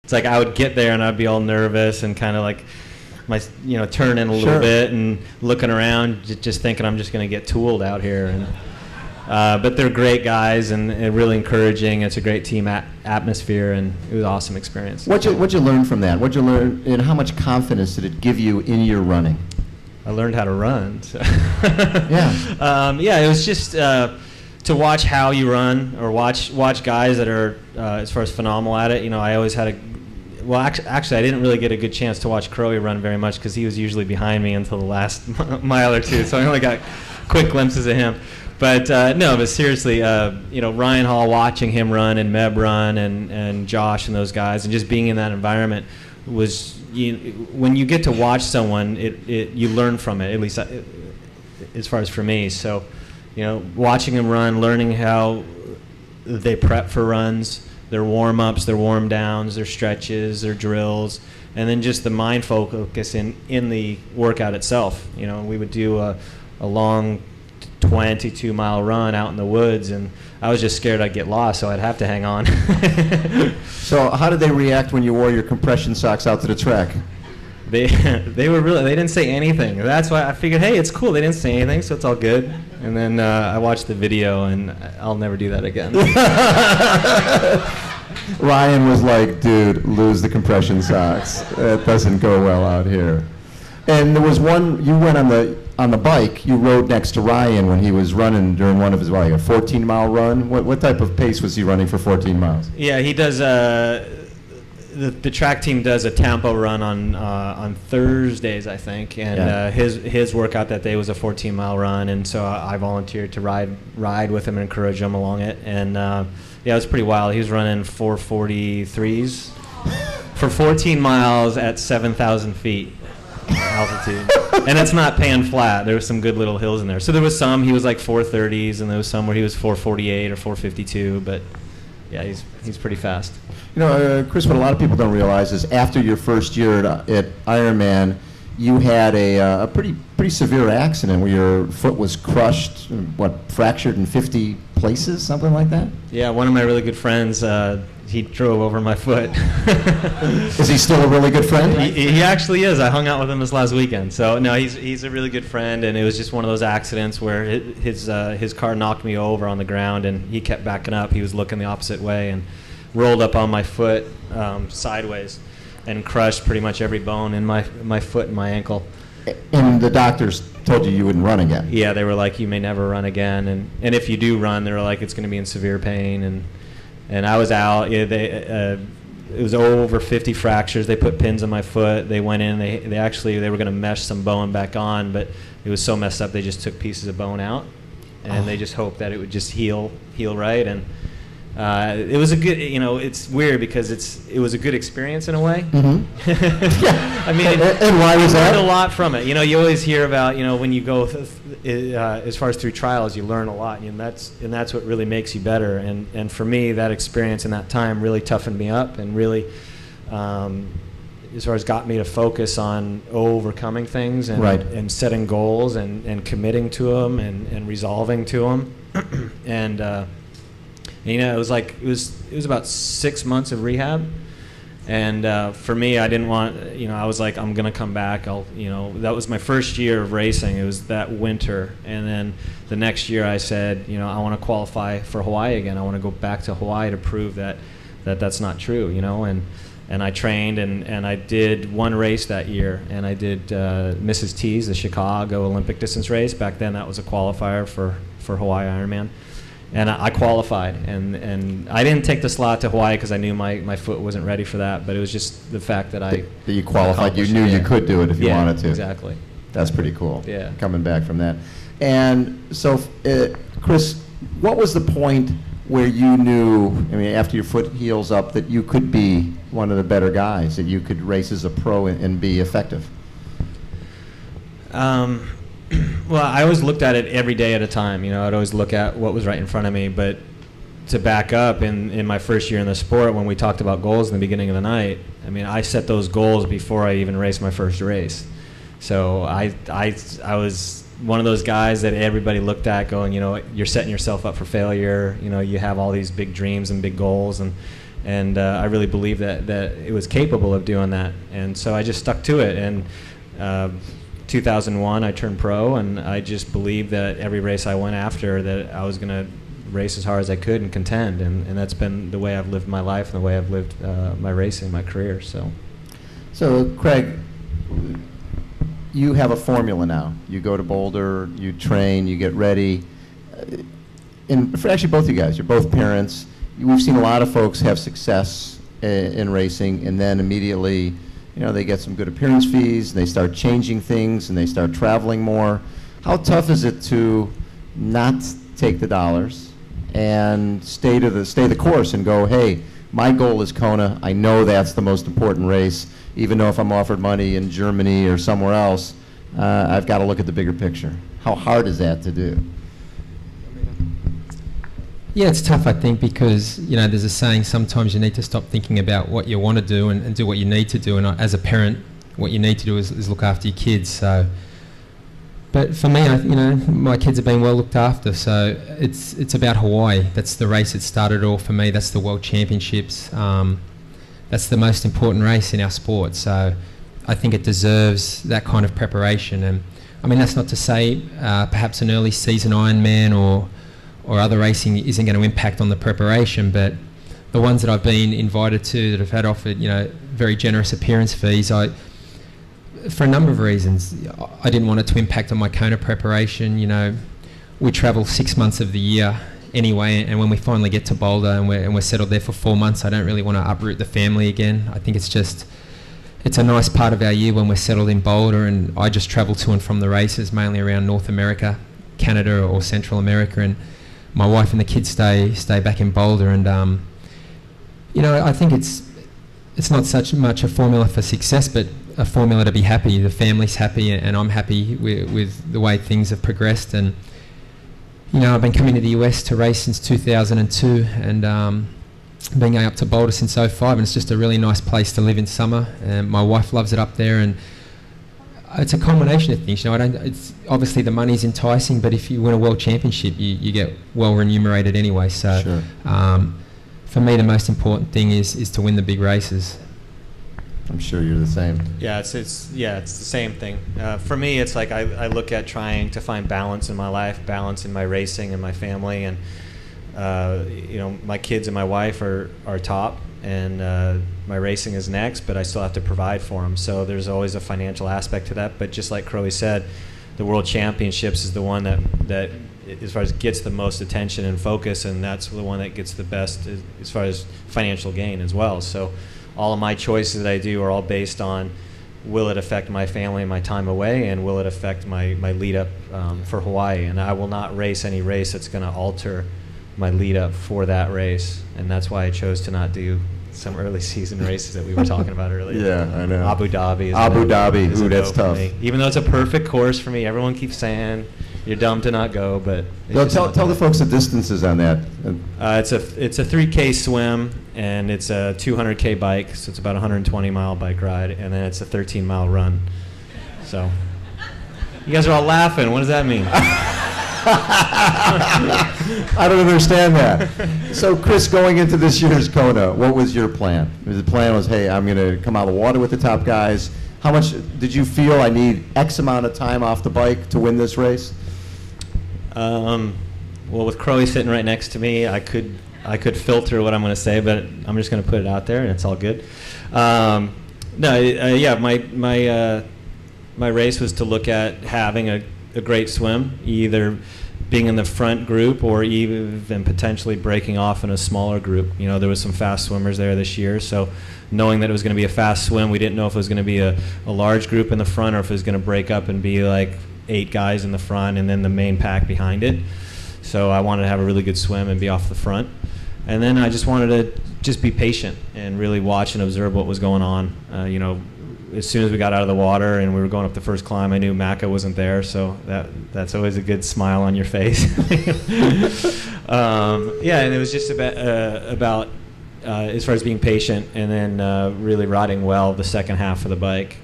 It's like I would get there and I'd be all nervous and kind of like turn in a little bit and looking around, just thinking I'm just going to get tooled out here. And but they're great guys and really encouraging. It's a great team atmosphere, and it was an awesome experience. What'd you learn from that? What'd you learn, and how much confidence did it give you in your running? I learned how to run. So. Yeah. It was just to watch how you run, or watch guys that are as far as phenomenal at it. I always had actually I didn't really get a good chance to watch Crowie run very much because he was usually behind me until the last mile or two, so I only got quick glimpses of him. But but seriously, Ryan Hall, watching him run and Meb run and Josh and those guys, and just being in that environment was, when you get to watch someone, you learn from it, at least as far as for me. So, watching them run, learning how they prep for runs, their warm-ups, their warm-downs, their stretches, their drills, and then just the mind focus in the workout itself. We would do a long 22-mile run out in the woods, and I was just scared I'd get lost, so I'd have to hang on. So how did they react when you wore your compression socks out to the track? They didn't say anything. That's why I figured, hey, it's cool. They didn't say anything, so it's all good. And then I watched the video, and I'll never do that again. Ryan was like, dude, lose the compression socks. It doesn't go well out here. And there was one, you went on the bike, you rode next to Ryan when he was running during one of his, a 14-mile run? What type of pace was he running for 14 miles? Yeah, he does, the track team does a tempo run on Thursdays, I think, and his workout that day was a 14-mile run, and so I volunteered to ride with him and encourage him along it, and it was pretty wild. He was running 4:43s for 14 miles at 7,000 feet altitude, and it's not pan flat. There was some good little hills in there. So there was some he was like 4:30s, and there was some where he was 4:48 or 4:52. But yeah, he's pretty fast. Chris, what a lot of people don't realize is after your first year at Ironman, you had a pretty severe accident where your foot was crushed, fractured in 50 places, something like that? Yeah, one of my really good friends, he drove over my foot. Is he still a really good friend? He actually is. I hung out with him this last weekend. So no, he's a really good friend, and it was just one of those accidents where his car knocked me over on the ground, and he kept backing up. He was looking the opposite way and rolled up on my foot sideways and crushed pretty much every bone in my foot and my ankle. And the doctors told you wouldn't run again? Yeah, they were like, you may never run again, and if you do run, they were like, it's going to be in severe pain, and I was out. Yeah, it was over 50 fractures. They put pins in my foot. They went in. They were going to mesh some bone back on, but it was so messed up. They just took pieces of bone out, and they just hoped that it would just heal right. And it was a good. It's weird because it was a good experience in a way. Mm-hmm. Yeah. I mean, and why was that? I learned a lot from it. You always hear about when you go as far as through trials, you learn a lot, and that's what really makes you better. And for me, that experience in that time really toughened me up, and really, as far as got me to focus on overcoming things and setting goals and committing to them and resolving to them. And it was about 6 months of rehab. And for me, I didn't want, I was like, I'm going to come back. That was my first year of racing. It was that winter. And then the next year I said, I want to qualify for Hawaii again. I want to go back to Hawaii to prove that's not true, And I trained, and I did one race that year. And I did Mrs. T's, the Chicago Olympic distance race. Back then that was a qualifier for Hawaii Ironman. And I qualified, and I didn't take the slot to Hawaii because I knew my foot wasn't ready for that. But it was just the fact that you qualified. You knew you could do it if you wanted to. Exactly. That's pretty cool. Yeah. Coming back from that, and so Chris, what was the point where you knew? I mean, after your foot heals up, that you could be one of the better guys, that you could race as a pro and be effective. Well, I always looked at it every day at a time. I'd always look at what was right in front of me. But to back up, in my first year in the sport, when we talked about goals in the beginning of the night, I mean, I set those goals before I even raced my first race. So I was one of those guys that everybody looked at going, you're setting yourself up for failure. You have all these big dreams and big goals, and And I really believed that it was capable of doing that. And so I just stuck to it. And 2001, I turned pro, and I just believed that every race I went after, that I was going to race as hard as I could and contend. And that's been the way I've lived my life and the way I've lived my racing, my career. So, Craig, you have a formula now. You go to Boulder, you train, you get ready. And for actually both of you guys, you're both parents. We've seen a lot of folks have success in racing, and then immediately, they get some good appearance fees, and they start changing things, and they start traveling more. How tough is it to not take the dollars and stay the course and go, hey, my goal is Kona. I know that's the most important race. Even though if I'm offered money in Germany or somewhere else, I've got to look at the bigger picture. How hard is that to do? Yeah, it's tough, I think, because there's a saying, sometimes you need to stop thinking about what you want to do and do what you need to do. And as a parent, what you need to do is look after your kids. So, but for me, my kids have been well looked after. So it's about Hawaii. That's the race that started it all for me. That's the World Championships. That's the most important race in our sport. So I think it deserves that kind of preparation. And I mean, that's not to say perhaps an early season Ironman or other racing isn't going to impact on the preparation, but the ones that I've been invited to that have had offered, very generous appearance fees, for a number of reasons, I didn't want it to impact on my Kona preparation. We travel 6 months of the year anyway, and when we finally get to Boulder and we're settled there for 4 months, I don't really want to uproot the family again. I think it's a nice part of our year when we're settled in Boulder, and I just travel to and from the races, mainly around North America, Canada or Central America, and my wife and the kids stay back in Boulder. And I think it's not such much a formula for success, but a formula to be happy. The family's happy, and I'm happy with the way things have progressed. And I've been coming to the US to race since 2002, and been going up to Boulder since '05, and it's just a really nice place to live in summer. And my wife loves it up there, and it's a combination of things. It's obviously the money's enticing, but if you win a world championship, you get well remunerated anyway. So, sure. For me, the most important thing is to win the big races. I'm sure you're the same. Yeah, it's the same thing. For me, it's like I look at trying to find balance in my life, balance in my racing and my family, and my kids and my wife are top, and my racing is next, but I still have to provide for them. So there's always a financial aspect to that. But just like Crowie said, the World Championships is the one that as far as gets the most attention and focus, and that's the one that gets the best as far as financial gain as well. So all of my choices that I do are all based on, will it affect my family and my time away, and will it affect my lead up for Hawaii? And I will not race any race that's going to alter my lead up for that race, and that's why I chose to not do some early season races that we were talking about earlier. Yeah, I know. Abu Dhabi is ooh, that's tough. Even though it's a perfect course for me, everyone keeps saying you're dumb to not go, but tell the folks the distances on that. It's a 3K swim, and it's a 200K bike, so it's about a 120-mile bike ride, and then it's a 13-mile run. So you guys are all laughing. What does that mean? I don't understand that. So, Chris, going into this year's Kona, what was your plan? The plan was, hey, I'm going to come out of the water with the top guys. How much did you feel I need X amount of time off the bike to win this race? Well, with Crowie sitting right next to me, I could filter what I'm going to say, but I'm just going to put it out there, and it's all good. My race was to look at having a great swim, either being in the front group or even potentially breaking off in a smaller group. There was some fast swimmers there this year, so knowing that it was going to be a fast swim, we didn't know if it was going to be a large group in the front or if it was going to break up and be like 8 guys in the front and then the main pack behind it. So I wanted to have a really good swim and be off the front. And then I just wanted to just be patient and really watch and observe what was going on. As soon as we got out of the water and we were going up the first climb, I knew Macca wasn't there, so that's always a good smile on your face. And it was just about as far as being patient and then really riding well the second half of the bike.